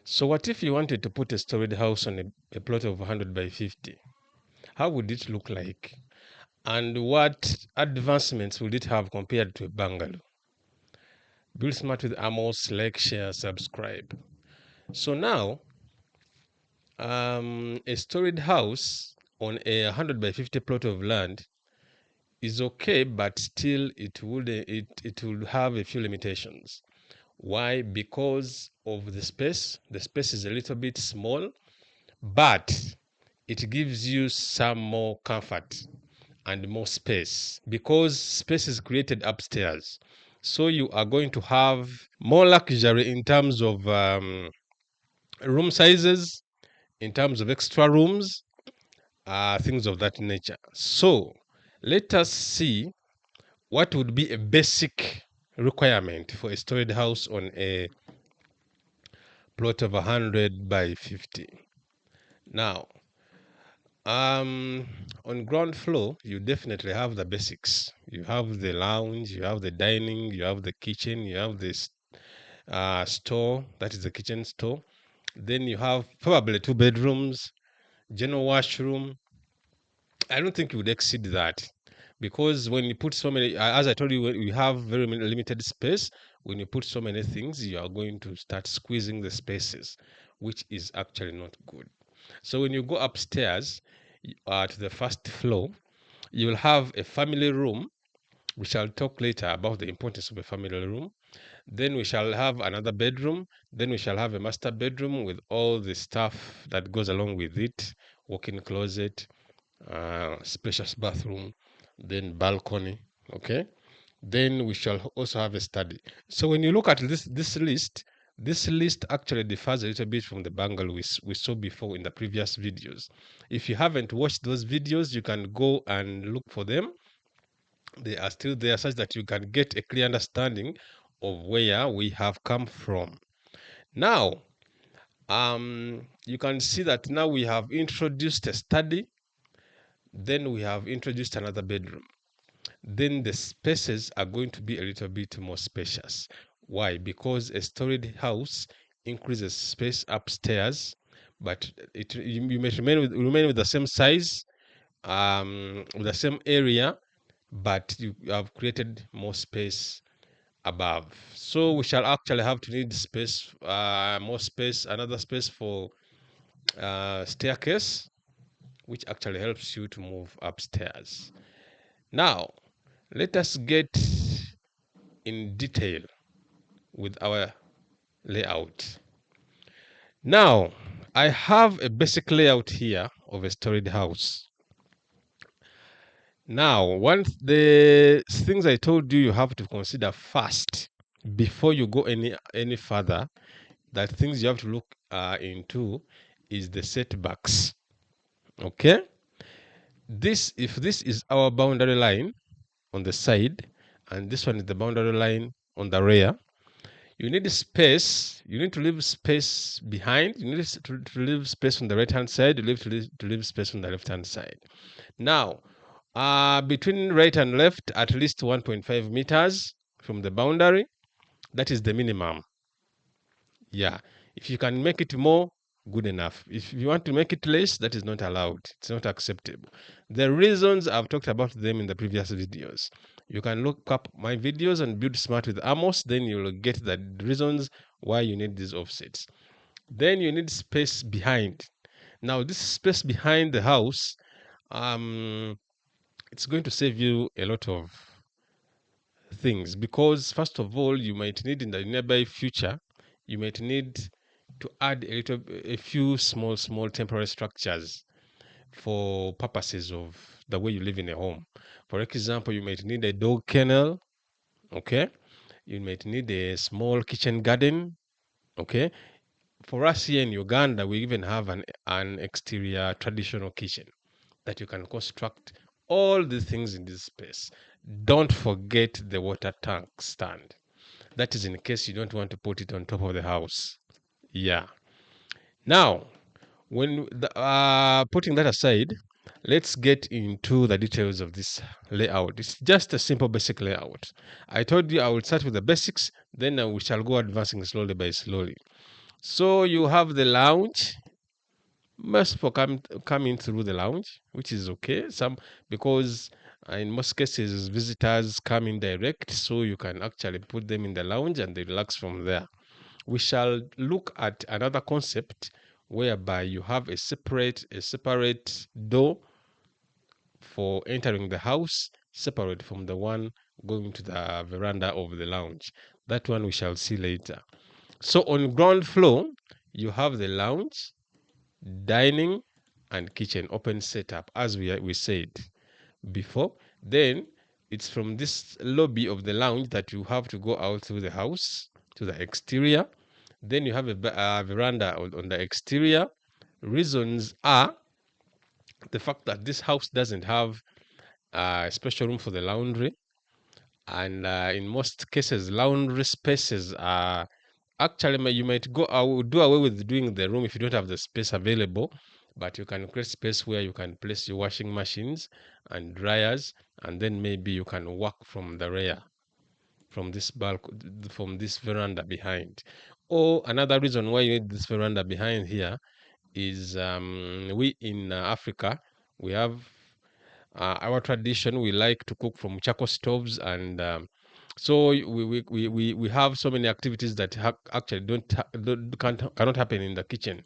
So what if you wanted to put a storied house on a plot of 100 by 50? How would it look like? And what advancements would it have compared to a bungalow? Build smart with Amos, like, share, subscribe. So now, a storied house on a 100 by 50 plot of land is okay, but still it would have a few limitations. Why? Because of the space. The space is a little bit small, but it gives you some more comfort and more space because space is created upstairs. So you are going to have more luxury in terms of room sizes, in terms of extra rooms, things of that nature. So let us see what would be a basic requirement for a storied house on a plot of 100 by 50. Now, on ground floor, you definitely have the basics. You have the lounge, you have the dining, you have the kitchen, you have this store, that is the kitchen store. Then you have probably 2 bedrooms, general washroom. I don't think you would exceed that because when you put so many, as I told you, we have very limited space. When you put so many things, you are going to start squeezing the spaces, which is actually not good. So when you go upstairs to the first floor, you will have a family room. We shall talk later about the importance of a family room. Then we shall have another bedroom. Then we shall have a master bedroom with all the stuff that goes along with it, walk-in closet, spacious bathroom, then balcony. Okay. Then we shall also have a study. So when you look at this list actually differs a little bit from the bungalow we saw before in the previous videos. If you haven't watched those videos, you can go and look for them. They are still there such that you can get a clear understanding of where we have come from. Now, you can see that now we have introduced a study, then we have introduced another bedroom. Then the spaces are going to be a little bit more spacious. Why? Because a storied house increases space upstairs, but you may remain with the same size, with the same area, but you have created more space above. So we shall actually have to need space, more space, another space for staircase, which actually helps you to move upstairs. Now, let us get in detail with our layout. Now, I have a basic layout here of a storied house. Now, one the things I told you have to consider first before you go any further, that things you have to look into is the setbacks. Okay, if this is our boundary line on the side, and this one is the boundary line on the rear, you need space. You need to leave space behind. You need to leave space on the right hand side. You need to leave space on the left hand side. Now, between right and left, at least 1.5 meters from the boundary. That is the minimum. Yeah. If you can make it more, good enough. If you want to make it less, that is not allowed. It's not acceptable. The reasons I've talked about them in the previous videos. You can look up my videos and build smart with Amos, then you'll get the reasons why you need these offsets. Then you need space behind. Now, this space behind the house, it's going to save you a lot of things because, first of all, you might need in the nearby future, you might need to add a few small temporary structures for purposes of the way you live in a home. For example, you might need a dog kennel. Okay, you might need a small kitchen garden. Okay, for us here in Uganda, we even have an exterior traditional kitchen that you can construct all these things in this space. Don't forget the water tank stand. That is in case you don't want to put it on top of the house. Yeah. Now, when putting that aside, let's get into the details of this layout. It's just a simple basic layout. I told you I will start with the basics, then we shall go advancing slowly by slowly. So you have the lounge. Most people come in through the lounge, which is okay. Some because in most cases visitors come in direct, so you can actually put them in the lounge and they relax from there. We shall look at another concept whereby you have a separate door for entering the house, separate from the one going to the veranda of the lounge. That one we shall see later. So on ground floor, you have the lounge, dining, and kitchen open setup, as we said before. Then it's from this lobby of the lounge that you have to go out through the house to the exterior. Then you have a veranda on the exterior. Reasons are the fact that this house doesn't have a special room for the laundry, and in most cases laundry spaces are actually you might do away with doing the room if you don't have the space available, but you can create space where you can place your washing machines and dryers, and then maybe you can work from the rear, from this from this veranda behind. Or another reason why you need this veranda behind here is we in Africa, we have our tradition. We like to cook from charcoal stoves, and so we have so many activities that actually cannot happen in the kitchen.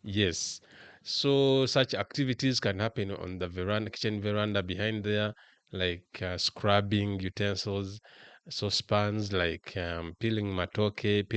Yes. So such activities can happen on the veranda, kitchen veranda behind there, like scrubbing utensils, saucepans, like peeling matoke,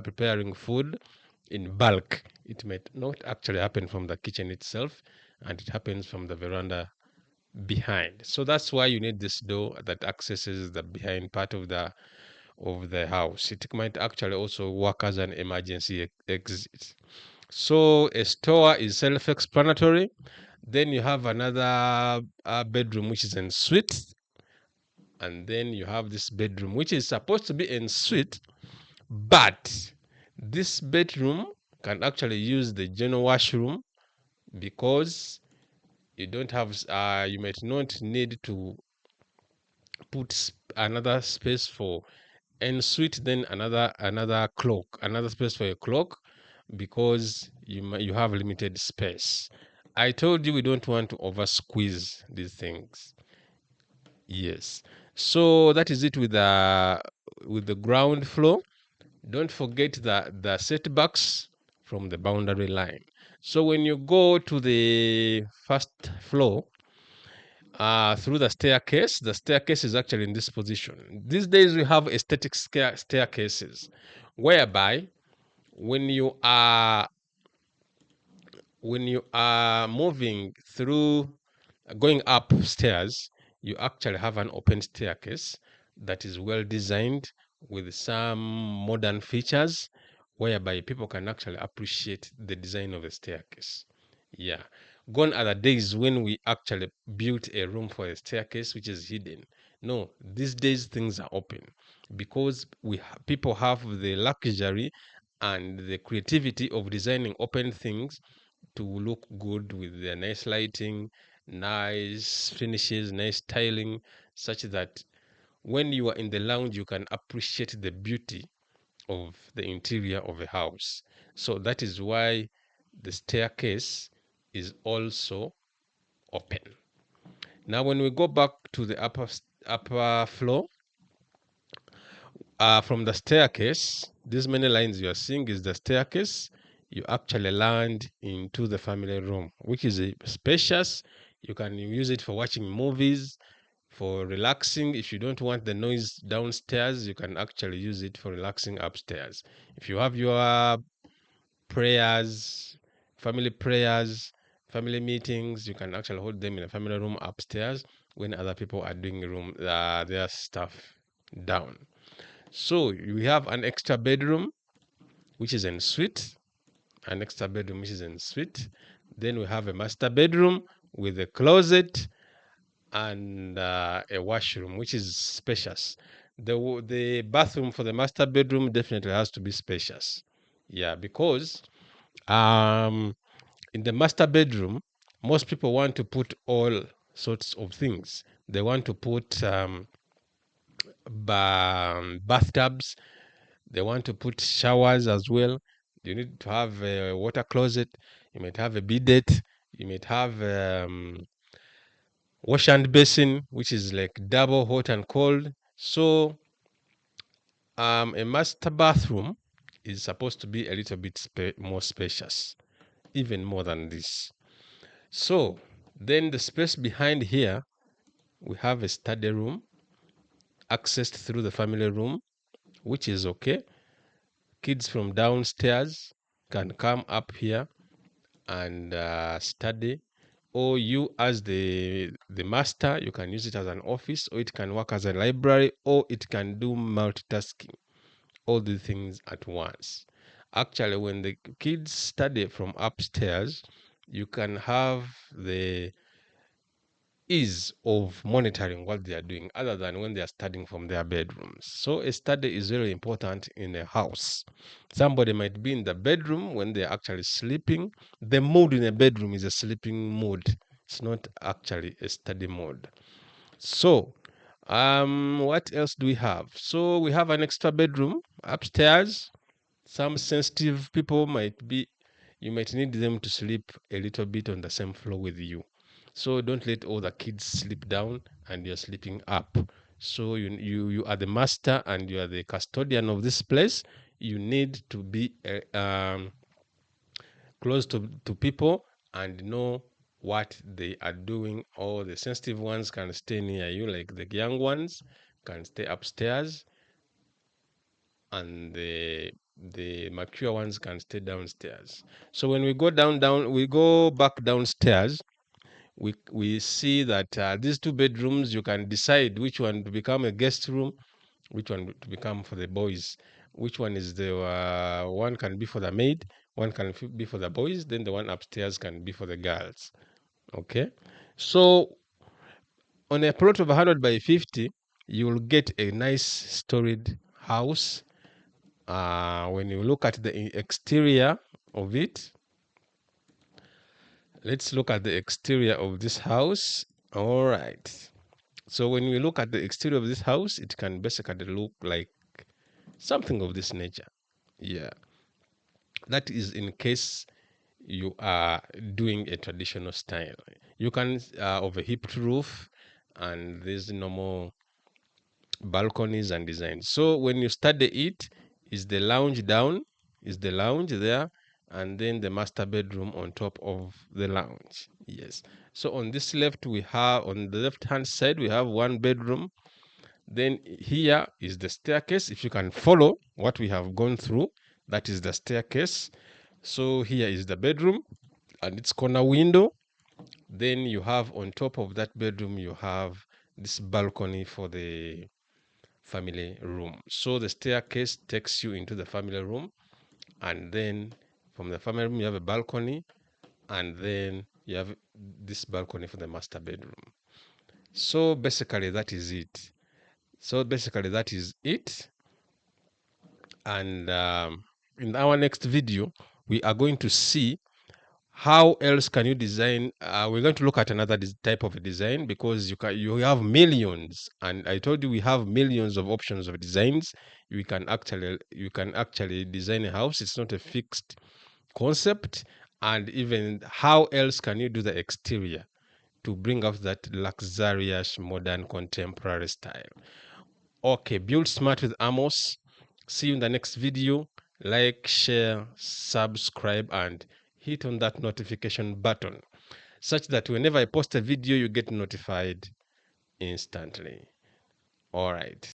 preparing food in bulk. It might not actually happen from the kitchen itself, and it happens from the veranda behind. So that's why you need this door that accesses the behind part of the house. It might actually also work as an emergency exit. So a store is self-explanatory. Then you have another bedroom which is en suite, and then you have this bedroom which is supposed to be en suite, but this bedroom can actually use the general washroom because you don't have you might not need to put another space for en suite, then another space for a clock, because you have limited space. I told you we don't want to over squeeze these things. Yes. So that is it with the ground floor. Don't forget the setbacks from the boundary line. So when you go to the first floor, through the staircase is actually in this position. These days we have aesthetic staircases, whereby when you are moving through, going upstairs, you actually have an open staircase that is well designed with some modern features, whereby people can actually appreciate the design of the staircase. Yeah. Gone are the days when we actually built a room for a staircase which is hidden. No, these days things are open because people have the luxury and the creativity of designing open things to look good with their nice lighting, nice finishes, nice tiling, such that when you are in the lounge, you can appreciate the beauty of the interior of a house. So that is why the staircase is also open. Now, when we go back to the upper floor, from the staircase, these many lines you are seeing is the staircase. You actually land into the family room, which is spacious. You can use it for watching movies, for relaxing. If you don't want the noise downstairs, you can actually use it for relaxing upstairs. If you have your prayers, family prayers, family meetings, you can actually hold them in a family room upstairs when other people are doing their stuff down. So we have an extra bedroom which is en suite, an extra bedroom which is en suite. Then we have a master bedroom with a closet and a washroom which is spacious. The bathroom for the master bedroom definitely has to be spacious. Yeah, because um in the master bedroom, most people want to put all sorts of things. They want to put bathtubs, They want to put showers as well. You need to have a water closet. You might have a bidet. You might have wash and basin, which is like double hot and cold. So a master bathroom is supposed to be a little bit more spacious, even more than this. So then the space behind here, we have a study room accessed through the family room, which is okay. Kids from downstairs can come up here and study, or you as the master, you can use it as an office, or it can work as a library, or it can do multitasking, all the things at once. Actually, when the kids study from upstairs, you can have the ease of monitoring what they are doing other than when they are studying from their bedrooms. So a study is very important in a house. Somebody might be in the bedroom when they're actually sleeping. The mood in a bedroom is a sleeping mood. It's not actually a study mode. So what else do we have? So we have an extra bedroom upstairs. Some sensitive people you might need them to sleep a little bit on the same floor with you. So don't let all the kids sleep down and you're sleeping up. So you are the master and you are the custodian of this place. You need to be close to people and know what they are doing. All the sensitive ones can stay near you, like the young ones can stay upstairs, and the mature ones can stay downstairs. So when we we go back downstairs, we see that these two bedrooms, you can decide which one to become a guest room, which one to become for the boys, which one is the one can be for the maid, one can be for the boys, then the one upstairs can be for the girls. Okay, so on a plot of 100 by 50, you will get a nice storied house. When you look at the exterior of it, let's look at the exterior of this house. All right. So when we look at the exterior of this house, it can basically look like something of this nature. Yeah. That is in case you are doing a traditional style. You can of a hipped roof, and there's normal balconies and designs. So when you study it, is the lounge down, is the lounge there, and then the master bedroom on top of the lounge. Yes. So on this left, we have on the left hand side, we have one bedroom. Then here is the staircase. If you can follow what we have gone through, that is the staircase. So here is the bedroom and its corner window. Then you have on top of that bedroom, you have this balcony for the family room. So the staircase takes you into the family room, and then from the family room you have a balcony, and then you have this balcony for the master bedroom. So basically that is it. And in our next video, we are going to see how else can you design. We're going to look at another type of a design, because you have millions, and I told you we have millions of options of designs. You can actually design a house. It's not a fixed concept. And even how else can you do the exterior to bring out that luxurious modern contemporary style. Okay, build smart with Amos. See you in the next video. Like, share, subscribe, and hit on that notification button, such that whenever I post a video, you get notified instantly. All right.